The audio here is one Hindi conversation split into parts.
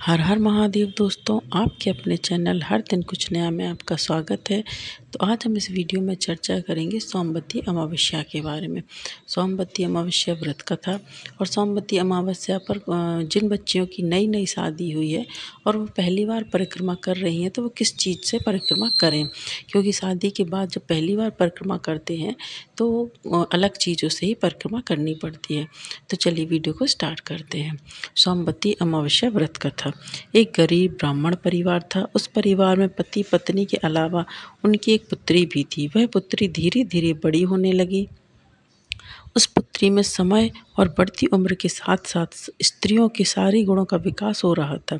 हर हर महादेव दोस्तों, आपके अपने चैनल हर दिन कुछ नया में आपका स्वागत है। तो आज हम इस वीडियो में चर्चा करेंगे सोमवती अमावस्या के बारे में। सोमवती अमावस्या व्रत कथा और सोमवती अमावस्या पर जिन बच्चियों की नई नई शादी हुई है और वो पहली बार परिक्रमा कर रही हैं तो वो किस चीज़ से परिक्रमा करें, क्योंकि शादी के बाद जब पहली बार परिक्रमा करते हैं तो अलग चीज़ों से ही परिक्रमा करनी पड़ती है। तो चलिए वीडियो को स्टार्ट करते हैं। सोमवती अमावस्या व्रत कथा। एक गरीब ब्राह्मण परिवार था। उस परिवार में पति पत्नी के अलावा उनकी एक पुत्री भी थी। वह पुत्री धीरे धीरे बड़ी होने लगी। उस पुत्री में समय और बढ़ती उम्र के साथ साथ स्त्रियों के सारे गुणों का विकास हो रहा था।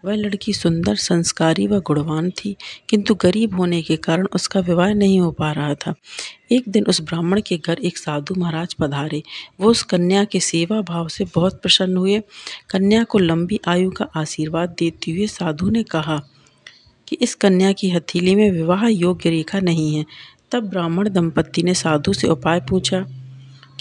वह लड़की सुंदर, संस्कारी व गुणवान थी, किंतु गरीब होने के कारण उसका विवाह नहीं हो पा रहा था। एक दिन उस ब्राह्मण के घर एक साधु महाराज पधारे। वो उस कन्या के सेवा भाव से बहुत प्रसन्न हुए। कन्या को लंबी आयु का आशीर्वाद देते हुए साधु ने कहा कि इस कन्या की हथेली में विवाह योग्य रेखा नहीं है। तब ब्राह्मण दंपत्ति ने साधु से उपाय पूछा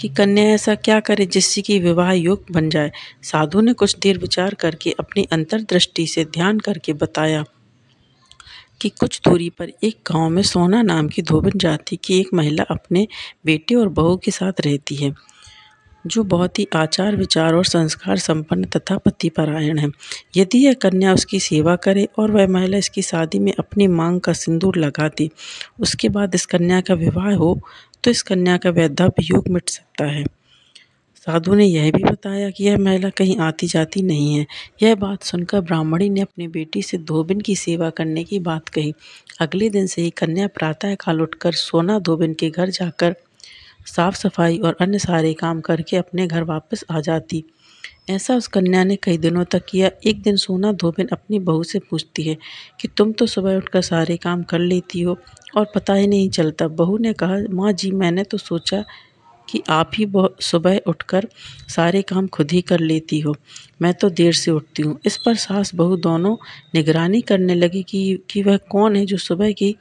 कि कन्या ऐसा क्या करे जिससे कि विवाह योग्य बन जाए। साधु ने कुछ देर विचार करके अपनी अंतर्दृष्टि से ध्यान करके बताया कि कुछ दूरी पर एक गांव में सोना नाम की धोबन जाति की एक महिला अपने बेटे और बहू के साथ रहती है, जो बहुत ही आचार विचार और संस्कार संपन्न तथा पतिपरायण है। यदि यह कन्या उसकी सेवा करे और वह महिला इसकी शादी में अपनी मांग का सिंदूर लगा दे, उसके बाद इस कन्या का विवाह हो तो इस कन्या का वैधव्य योग मिट सकता है। साधु ने यह भी बताया कि यह महिला कहीं आती जाती नहीं है। यह बात सुनकर ब्राह्मणी ने अपनी बेटी से धोबिन की सेवा करने की बात कही। अगले दिन से ही कन्या प्रातः काल उठकर सोना धोबिन के घर जाकर साफ सफाई और अन्य सारे काम करके अपने घर वापस आ जाती। ऐसा उस कन्या ने कई दिनों तक किया। एक दिन सोना धोबिन अपनी बहू से पूछती है कि तुम तो सुबह उठकर सारे काम कर लेती हो और पता ही नहीं चलता। बहू ने कहा, माँ जी, मैंने तो सोचा कि आप ही सुबह उठकर सारे काम खुद ही कर लेती हो। मैं तो देर से उठती हूँ। इस पर सास बहू दोनों निगरानी करने लगी कि वह कौन है जो सुबह की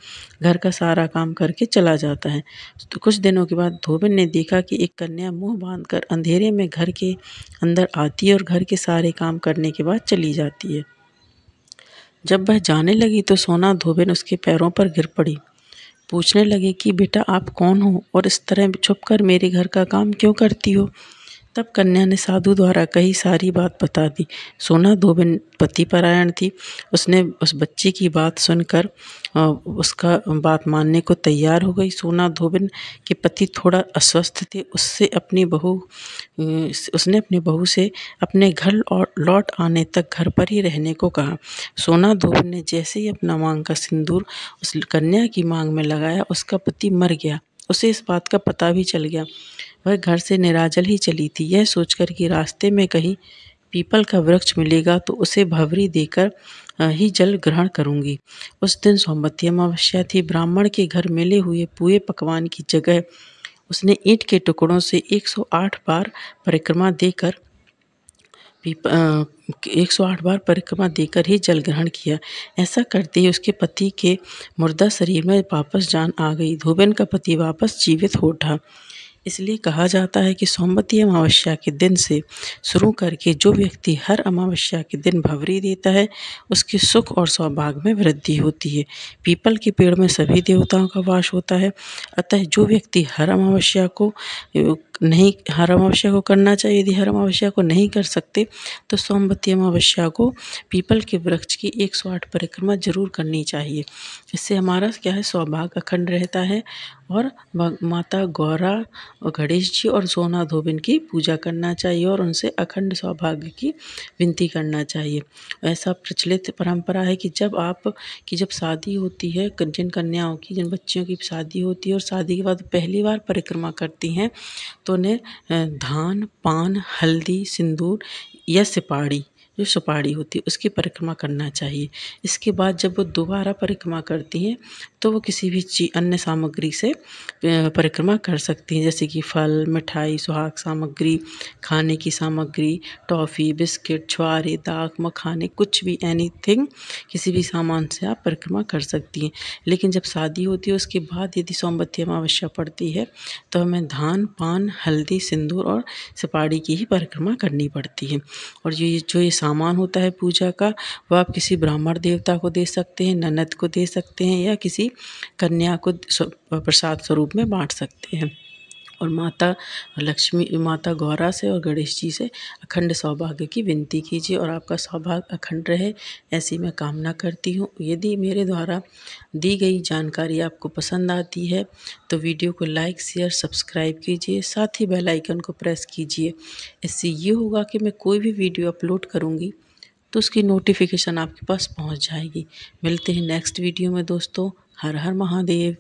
घर का सारा काम करके चला जाता है। तो कुछ दिनों के बाद धोबिन ने देखा कि एक कन्या मुंह बांधकर अंधेरे में घर के अंदर आती है और घर के सारे काम करने के बाद चली जाती है। जब वह जाने लगी तो सोना धोबिन उसके पैरों पर गिर पड़ी। पूछने लगे कि बेटा, आप कौन हो और इस तरह छुपकर मेरे घर का काम क्यों करती हो। तब कन्या ने साधु द्वारा कही सारी बात बता दी। सोना धोबिन पतिपरायण थी। उसने उस बच्ची की बात सुनकर उसका बात मानने को तैयार हो गई। सोना धोबिन के पति थोड़ा अस्वस्थ थे। उसने अपनी बहू से अपने घर और लौट आने तक घर पर ही रहने को कहा। सोना धोबिन ने जैसे ही अपना मांग का सिंदूर उस कन्या की मांग में लगाया, उसका पति मर गया। उसे इस बात का पता भी चल गया। वह घर से निराजल ही चली थी, यह सोचकर कि रास्ते में कहीं पीपल का वृक्ष मिलेगा तो उसे भवरी देकर ही जल ग्रहण करूंगी। उस दिन सोमवती अमावस्या थी। ब्राह्मण के घर मिले हुए पूरे पकवान की जगह उसने ईंट के टुकड़ों से 108 बार परिक्रमा देकर 108 बार परिक्रमा देकर ही जल ग्रहण किया। ऐसा करते ही उसके पति के मुर्दा शरीर में वापस जान आ गई। धोबिन का पति वापस जीवित हो उठा। इसलिए कहा जाता है कि सोमवती अमावस्या के दिन से शुरू करके जो व्यक्ति हर अमावस्या के दिन भवरी देता है, उसके सुख और सौभाग्य में वृद्धि होती है। पीपल के पेड़ में सभी देवताओं का वास होता है। अतः जो व्यक्ति हर अमावस्या को करना चाहिए। यदि हर अमावस्या को नहीं कर सकते तो सोमवती अमावस्या को पीपल के वृक्ष की 108 परिक्रमा जरूर करनी चाहिए। इससे हमारा क्या है, सौभाग्य अखंड रहता है और माता गौरा और गणेश जी और सोना धोबिन की पूजा करना चाहिए और उनसे अखंड सौभाग्य की विनती करना चाहिए। ऐसा प्रचलित परंपरा है कि जब शादी होती है, जिन कन्याओं की, जिन बच्चियों की शादी होती है और शादी के बाद पहली बार परिक्रमा करती हैं तो उन्हें धान, पान, हल्दी, सिंदूर या सुपाड़ी होती है उसकी परिक्रमा करना चाहिए। इसके बाद जब वो दोबारा परिक्रमा करती हैं तो वो किसी भी अन्य सामग्री से परिक्रमा कर सकती हैं, जैसे कि फल, मिठाई, सुहाग सामग्री, खाने की सामग्री, टॉफ़ी, बिस्किट, छुआरे, दाग, मखाने, कुछ भी, एनीथिंग, किसी भी सामान से आप परिक्रमा कर सकती हैं। लेकिन जब शादी होती है उसके बाद यदि सोमवती अमावस्या पड़ती है तो हमें धान, पान, हल्दी, सिंदूर और सुपाड़ी की ही परिक्रमा करनी पड़ती है। और जो ये सामान होता है पूजा का, वो आप किसी ब्राह्मण देवता को दे सकते हैं, ननद को दे सकते हैं या किसी कन्या को प्रसाद स्वरूप में बाँट सकते हैं। और माता लक्ष्मी, माता गौरा से और गणेश जी से अखंड सौभाग्य की विनती कीजिए और आपका सौभाग्य अखंड रहे, ऐसी मैं कामना करती हूँ। यदि मेरे द्वारा दी गई जानकारी आपको पसंद आती है तो वीडियो को लाइक, शेयर, सब्सक्राइब कीजिए, साथ ही बेल आइकन को प्रेस कीजिए। इससे ये होगा कि मैं कोई भी वीडियो अपलोड करूँगी तो उसकी नोटिफिकेशन आपके पास पहुँच जाएगी। मिलते हैं नेक्स्ट वीडियो में दोस्तों। हर हर महादेव।